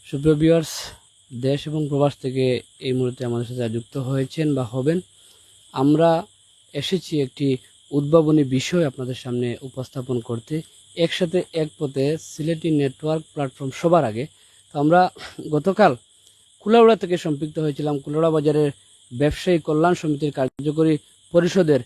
সুপ্রিয় ভিউয়ার্স, দেশ এবং প্রবাস থেকে এই মুহূর্তে আমাদের সাথে যুক্ত হয়েছেন বা হবেন, আমরা এসেছি একটি উদ্ভাবনী বিষয় আপনাদের সামনে উপস্থাপন করতে, একসাথে এক পথে সিলেটি নেটওয়ার্ক প্ল্যাটফর্ম সবার আগে। তো আমরা গতকাল কুলাউড়া থেকে সম্পৃক্ত হয়েছিলাম। কুলাউড়া বাজারের ব্যবসায়ী কল্যাণ সমিতির কার্যকরী পরিষদের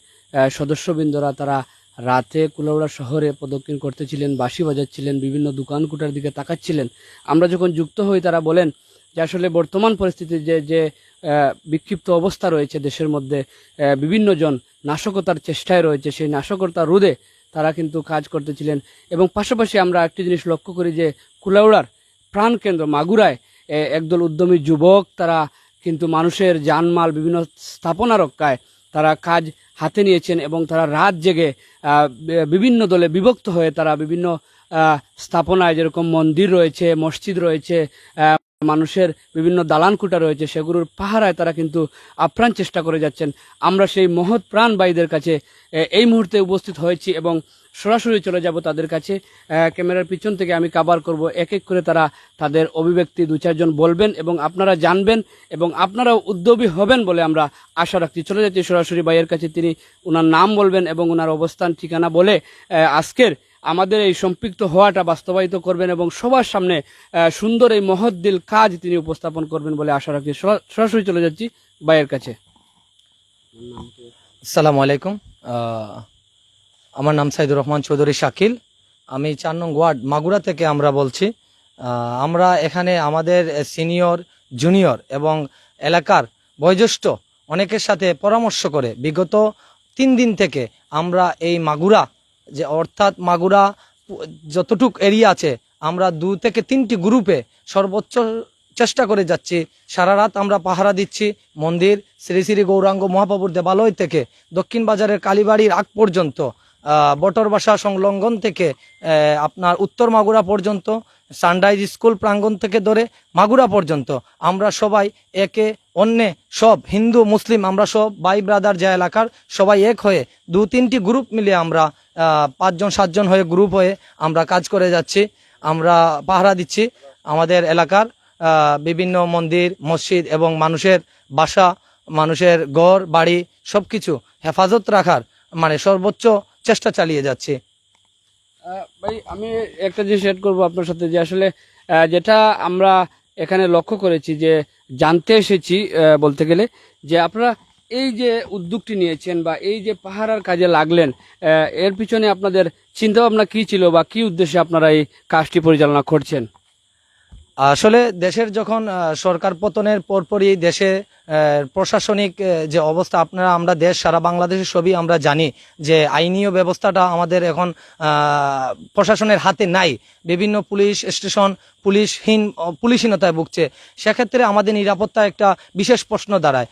সদস্যবৃন্দরা তারা রাতে কুলাউড়া শহরে প্রদক্ষিণ করতেছিলেন, বাঁশি বাজাচ্ছিলেন, বিভিন্ন দোকান কুটার দিকে তাকাচ্ছিলেন। আমরা যখন যুক্ত হই তারা বলেন যে আসলে বর্তমান পরিস্থিতি যে যে বিক্ষিপ্ত অবস্থা রয়েছে দেশের মধ্যে, বিভিন্ন জন নাশকতার চেষ্টায় রয়েছে, সেই নাশকতা রোধে তারা কিন্তু কাজ করতেছিলেন। এবং পাশাপাশি আমরা একটি জিনিস লক্ষ্য করি যে কুলাউড়ার প্রাণকেন্দ্র মাগুরায় একদল উদ্যমী যুবক তারা কিন্তু মানুষের জানমাল বিভিন্ন স্থাপনা রক্ষায় তারা কাজ হাতে নিয়েছেন এবং তারা রাত জেগে বিভিন্ন দলে বিভক্ত হয়ে তারা বিভিন্ন স্থাপনায়, যেরকম মন্দির রয়েছে, মসজিদ রয়েছে, মানুষের বিভিন্ন দালান কুটা রয়েছে, সেগুলোর পাহারায় তারা কিন্তু আপ্রাণ চেষ্টা করে যাচ্ছেন। আমরা সেই মহৎ প্রাণ ভাইদের কাছে এই মুহূর্তে উপস্থিত হয়েছি এবং সরাসরি চলে যাব তাদের কাছে। ক্যামেরার পিছন থেকে আমি কাভার করব, এক এক করে তারা তাদের অভিব্যক্তি দু চারজন বলবেন এবং আপনারা জানবেন এবং আপনারাও উদ্যোগী হবেন বলে আমরা আশা রাখছি। চলে যাচ্ছি সরাসরি ভাইয়ের কাছে, তিনি ওনার নাম বলবেন এবং ওনার অবস্থান ঠিকানা বলে আজকের আমাদের এই সম্পৃক্ত হওয়াটা বাস্তবায়িত করবেন এবং সবার সামনে সুন্দর এই মহৎদিল কাজ তিনি উপস্থাপন করবেন বলে আশা রাখছি। সরাসরি চলে যাচ্ছি ভাইয়ের কাছে। আসসালামু আলাইকুম। আমার নাম সাইদুর রহমান চৌধুরী শাকিল। আমি 4 নং ওয়ার্ড মাগুরা থেকে আমরা বলছি। আমরা এখানে আমাদের সিনিয়র, জুনিয়র এবং এলাকার বয়োজ্যেষ্ঠ অনেকের সাথে পরামর্শ করে বিগত 3 দিন থেকে আমরা এই মাগুরা যে অর্থাৎ মাগুরা যতটুক এরিয়া আছে আমরা 2 থেকে 3টি গ্রুপে সর্বোচ্চ চেষ্টা করে যাচ্ছি। সারা রাত আমরা পাহারা দিচ্ছি। মন্দির শ্রী শ্রী গৌরাঙ্গ মহাপ্রভুর দেবালয় থেকে দক্ষিণ বাজারের কালীবাড়ির আগ পর্যন্ত, বটরবাসা সংলগ্ন থেকে আপনার উত্তর মাগুরা পর্যন্ত, সানরাইজ স্কুল প্রাঙ্গণ থেকে ধরে মাগুরা পর্যন্ত আমরা সবাই একে অন্যে সব হিন্দু মুসলিম আমরা সব ভাই ব্রাদার যে এলাকার সবাই এক হয়ে 2-3টি গ্রুপ মিলে আমরা 5-7 জন হয়ে গ্রুপ হয়ে আমরা কাজ করে যাচ্ছি। আমরা পাহারা দিচ্ছি আমাদের এলাকার বিভিন্ন মন্দির, মসজিদ এবং মানুষের বাসা, মানুষের ঘর বাড়ি সবকিছু হেফাজত রাখার সর্বোচ্চ চেষ্টা চালিয়ে যাচ্ছি। ভাই, আমি একটা জিনিস এড করবো আপনার সাথে যে আসলে যেটা আমরা এখানে লক্ষ্য করেছি, যে জানতে এসেছি বলতে গেলে, যে আপনারা এই যে উদ্যোগটি নিয়েছেন বা এই যে পাহারার কাজে লাগলেন, এর পিছনে আপনাদের চিন্তাভাবনা কি ছিল বা কি উদ্দেশ্যে আপনারা এই কাজটি পরিচালনা করছেন? আসলে দেশের যখন সরকার পতনের পরপরই দেশে প্রশাসনিক যে অবস্থা আমরা দেশ সারা বাংলাদেশের সবই আমরা জানি যে আইনীয় ব্যবস্থাটা আমাদের এখন প্রশাসনের হাতে নাই। বিভিন্ন পুলিশ স্টেশন পুলিশহীনতায় ভুগছে। সেক্ষেত্রে আমাদের নিরাপত্তা একটা বিশেষ প্রশ্ন দাঁড়ায়।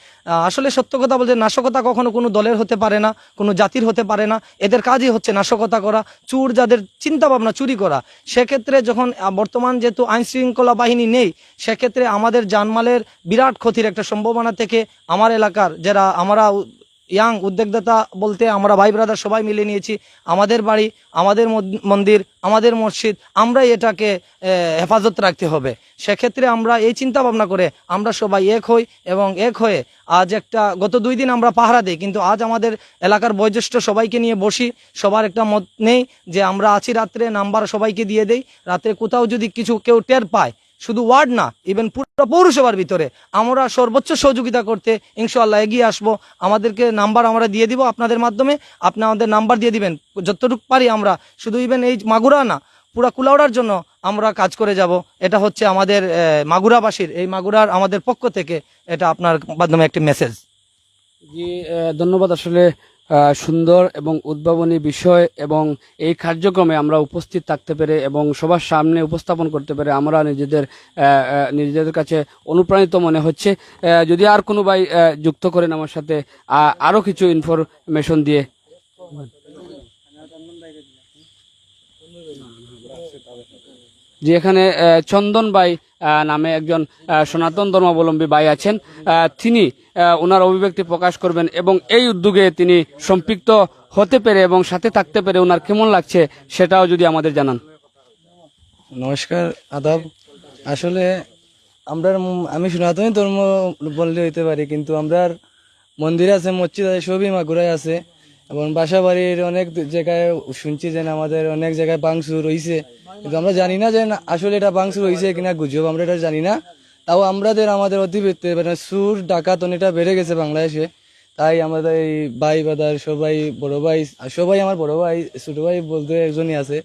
আসলে সত্য কথা বলতে নাশকতা কখনো কোনো দলের হতে পারে না, কোনো জাতির হতে পারে না। এদের কাজই হচ্ছে নাশকতা করা, চোর যাদের চিন্তা ভাবনা চুরি করা। সেক্ষেত্রে যখন বর্তমান যেহেতু আইন শৃঙ্খলা বাহিনী নেই, সেক্ষেত্রে আমাদের জানমালের বিরাট ক্ষতির একটা সম্ভাবনা থেকে আমার এলাকার যারা আমরা ইয়াং উদ্যোক্তা বলতে আমরা ভাই ব্রাদার সবাই মিলে নিয়েছি। আমাদের বাড়ি, আমাদের মন্দির, আমাদের মসজিদ, আমরাই এটাকে হেফাজত রাখতে হবে। সেক্ষেত্রে আমরা এই চিন্তা ভাবনা করে আমরা সবাই এক হই এবং এক হয়ে আজ গত 2 দিন আমরা পাহারা দিই, কিন্তু আজ আমাদের এলাকার বয়োজ্যেষ্ঠ সবাইকে নিয়ে বসি। সবার একটা মত নেই যে আমরা আছি, রাত্রে নাম্বার সবাইকে দিয়ে দেই। রাত্রে কোথাও যদি কেউ টের পায়, শুধু ওয়ার্ড না ইভেন পুরো পৌরসভার ভিতরে আমরা সর্বোচ্চ সহযোগিতা করতে ইনশাআল্লাহ এগিয়ে আসবো। আমাদেরকে নাম্বার আমরা দিয়ে দিব আপনাদের মাধ্যমে, আপনি আমাদের নাম্বার দিয়ে দিবেন। যতটুকু পারি আমরা শুধু ইভেন এই মাগুরা না, পুরা কুলাউড়ার জন্য আমরা কাজ করে যাব। এটা হচ্ছে আমাদের মাগুরাবাসীর, এই মাগুরার আমাদের পক্ষ থেকে এটা আপনার মাধ্যমে একটি মেসেজ। জি, ধন্যবাদ। আসলে সুন্দর এবং উদ্ভাবনী বিষয় এবং এই কার্যক্রমে আমরা উপস্থিত থাকতে পেরে এবং সবার সামনে উপস্থাপন করতে পেরে আমরা নিজেদের কাছে অনুপ্রাণিত মনে হচ্ছে। যদি আর কোনো ভাই যুক্ত করেন আমার সাথে আরও কিছু ইনফরমেশন দিয়ে। যে এখানে চন্দন ভাই নামে একজন সনাতন ধর্মাবলম্বী ভাই আছেন, তিনি ওনার অভিব্যক্তি প্রকাশ করবেন এবং এই উদ্যোগে তিনি সম্পৃক্ত হতে পেরে এবং সাথে থাকতে পেরে ওনার কেমন লাগছে সেটাও যদি আমাদের জানান। নমস্কার, আদাব। আসলে আমরা আমি সনাতনী ধর্ম বললে হইতে পারি, কিন্তু আমরা মন্দির আছে, মসজিদ আছে, সবই মাগুরায় আছে। এবং বাসা বাড়ির অনেক জায়গায় শুনছি যে আমাদের অনেক জায়গায় ভাঙচুর হইছে, কিন্তু আমরা জানি না যে আসলে এটা ভাঙচুর হইছে কিনা গুজব, আমরা এটা জানি না। তাও আমাদের অতিবৃত্তে মানে সুর ডাকাত অনেকটা বেড়ে গেছে বাংলাদেশে। তাই আমাদের এই ভাই বাদার সবাই, বড় ভাই আর সবাই, আমার বড় ভাই ছোট ভাই বলতে একজনই আছে,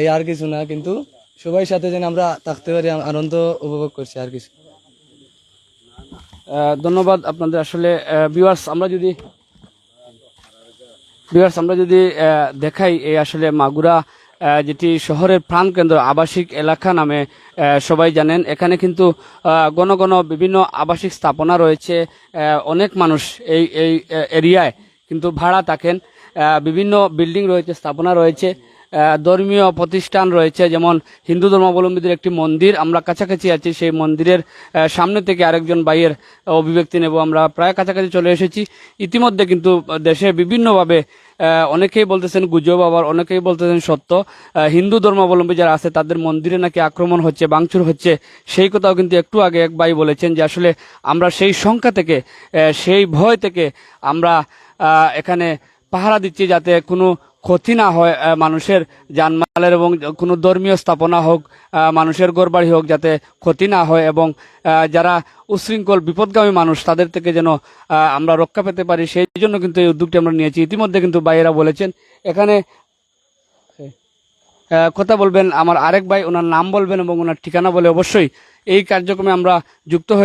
এই আর কিছু না। কিন্তু সবাই সাথে যেন আমরা থাকতে পারি, আনন্দ উপভোগ করছি, আর কিছু। ধন্যবাদ আপনাদের। আসলে ভিউয়ার্স আমরা যদি দেখাই, এই আসলে মাগুরা যেটি শহরের প্রাণকেন্দ্র আবাসিক এলাকা নামে সবাই জানেন। এখানে কিন্তু ঘন ঘন বিভিন্ন আবাসিক স্থাপনা রয়েছে। অনেক মানুষ এই এই এরিয়ায় কিন্তু ভাড়া থাকেন। বিভিন্ন বিল্ডিং রয়েছে, স্থাপনা রয়েছে, ধর্মীয় প্রতিষ্ঠান রয়েছে, যেমন হিন্দু ধর্মাবলম্বীদের একটি মন্দির। আমরা কাছাকাছি আছি, সেই মন্দিরের সামনে থেকে আরেকজন ভাইয়ের অভিব্যক্তি নেব। আমরা প্রায় কাছাকাছি চলে এসেছি। ইতিমধ্যে কিন্তু দেশে বিভিন্নভাবে অনেকেই বলতেছেন গুজব, আবার অনেকেই বলতেছেন সত্য। হিন্দু ধর্মাবলম্বী যারা আছে তাদের মন্দিরে নাকি আক্রমণ হচ্ছে, ভাঙচুর হচ্ছে। সেই কথাও কিন্তু একটু আগে এক ভাই বলেছেন যে আসলে আমরা সেই সংখ্যা থেকে, সেই ভয় থেকে আমরা এখানে পাহারা দিচ্ছি, যাতে কোনো ক্ষতি না হয় মানুষের জানমালের, এবং কোনো ধর্মীয় স্থাপনা হোক, মানুষের ঘরবাড়ি হোক, যাতে ক্ষতি না হয়, এবং যারা উশৃঙ্খল বিপদগামী মানুষ তাদের থেকে যেন আমরা রক্ষা পেতে পারি। সেই জন্য কিন্তু এই উদ্যোগটি আমরা নিয়েছি। ইতিমধ্যে কিন্তু ভাইয়েরা বলেছেন এখানে কথা বলবেন আমার আরেক ভাই, ওনার নাম বলবেন এবং ওনার ঠিকানা বলে অবশ্যই এই কার্যক্রমে আমরা যুক্ত হয়ে